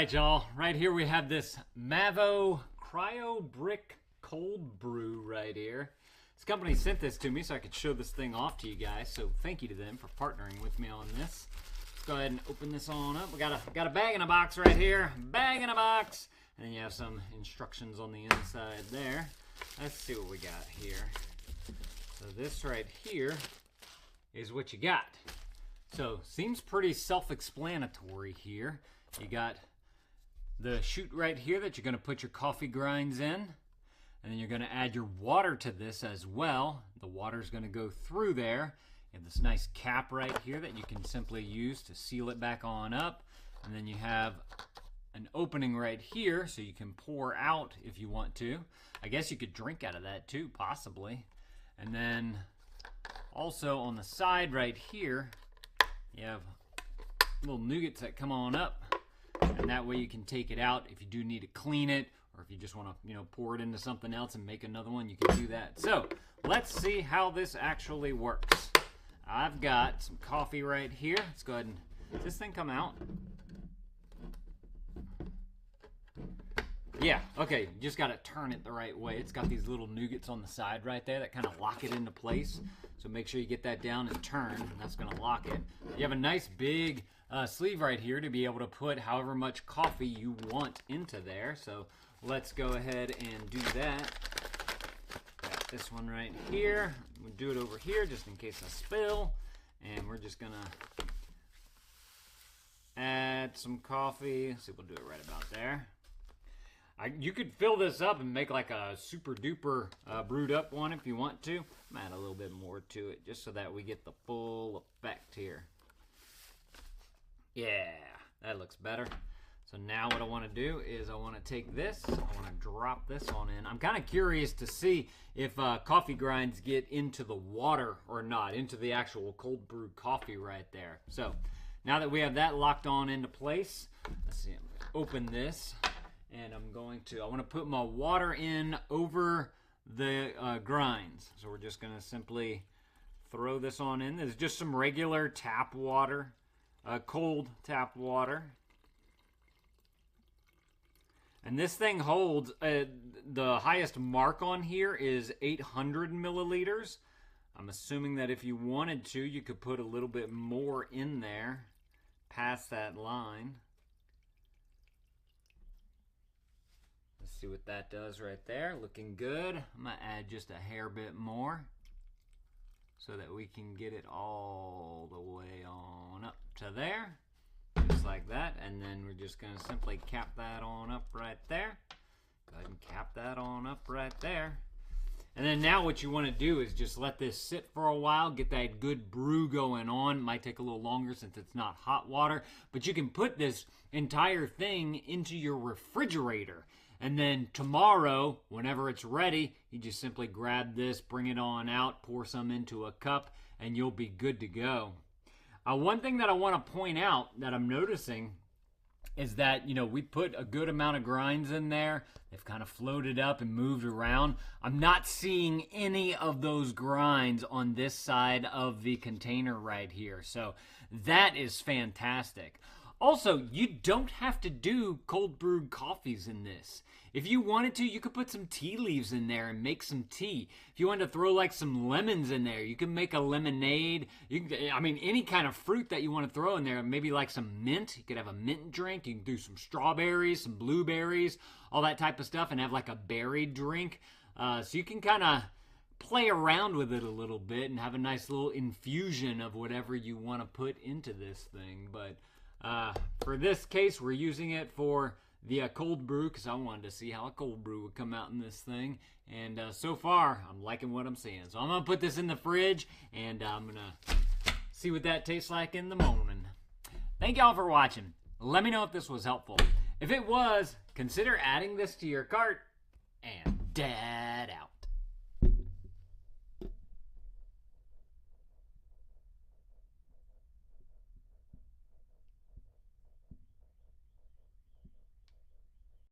right, y'all. Right here we have this Mavo Cryo Brick cold brew right here. This company sent this to me so I could show this thing off to you guys. So thank you to them for partnering with me on this. Let's go ahead and open this on up. We got a bag in a box right here. Bag in a box. And then you have some instructions on the inside there. Let's see what we got here. So this right here is what you got. So seems pretty self-explanatory here. You got the chute right here that you're going to put your coffee grinds in. And then you're going to add your water to this as well. The water is going to go through there. You have this nice cap right here that you can simply use to seal it back on up. And then you have an opening right here so you can pour out if you want to. I guess you could drink out of that too, possibly. And then also on the side right here, you have little nougats that come on up. And that way you can take it out if you do need to clean it, or if you just want to, pour it into something else and make another one, you can do that. So let's see how this actually works. I've got some coffee right here. Let's go ahead and, does this thing come out? Yeah, okay, you just got to turn it the right way. It's got these little nougats on the side right there that kind of lock it into place. So make sure you get that down and turn, and that's going to lock it. You have a nice big sleeve right here to be able to put however much coffee you want into there. So let's go ahead and do that. Got this one right here. We'll do it over here just in case I spill. And we're just going to add some coffee. Let's see, we'll do it right about there. You could fill this up and make like a super duper brewed up one if you want to. I'm add a little bit more to it just so that we get the full effect here. Yeah, that looks better. So now what I want to do is I want to take this, I want to drop this on in. I'm kind of curious to see if coffee grinds get into the water or not, into the actual cold brewed coffee right there. So now that we have that locked on into place, let's see, I'm going to open this. And I want to put my water in over the grinds. So we're just going to simply throw this on in. This is just some regular tap water, cold tap water. And this thing holds, the highest mark on here is 800 milliliters. I'm assuming that if you wanted to, you could put a little bit more in there past that line. See what that does right there. Looking good. I'm going to add just a hair bit more so that we can get it all the way on up to there. Just like that. And then we're just going to simply cap that on up right there. Go ahead and cap that on up right there. And then now what you want to do is just let this sit for a while, get that good brew going on. Might take a little longer since it's not hot water, but you can put this entire thing into your refrigerator. And then tomorrow, whenever it's ready, you just simply grab this, bring it on out, pour some into a cup, and you'll be good to go. One thing that I want to point out that I'm noticing is that, we put a good amount of grinds in there. They've kind of floated up and moved around. I'm not seeing any of those grinds on this side of the container right here. So that is fantastic. Also, you don't have to do cold brewed coffees in this. If you wanted to, you could put some tea leaves in there and make some tea. If you wanted to throw like some lemons in there, you can make a lemonade. Any kind of fruit that you want to throw in there, maybe like some mint. You could have a mint drink. You can do some strawberries, some blueberries, all that type of stuff, and have like a berry drink. So you can kind of play around with it a little bit and have a nice little infusion of whatever you want to put into this thing. But for this case, we're using it for the cold brew because I wanted to see how a cold brew would come out in this thing. And so far, I'm liking what I'm seeing. So I'm going to put this in the fridge, and I'm going to see what that tastes like in the morning. Thank y'all for watching. Let me know if this was helpful. If it was, consider adding this to your cart and dab.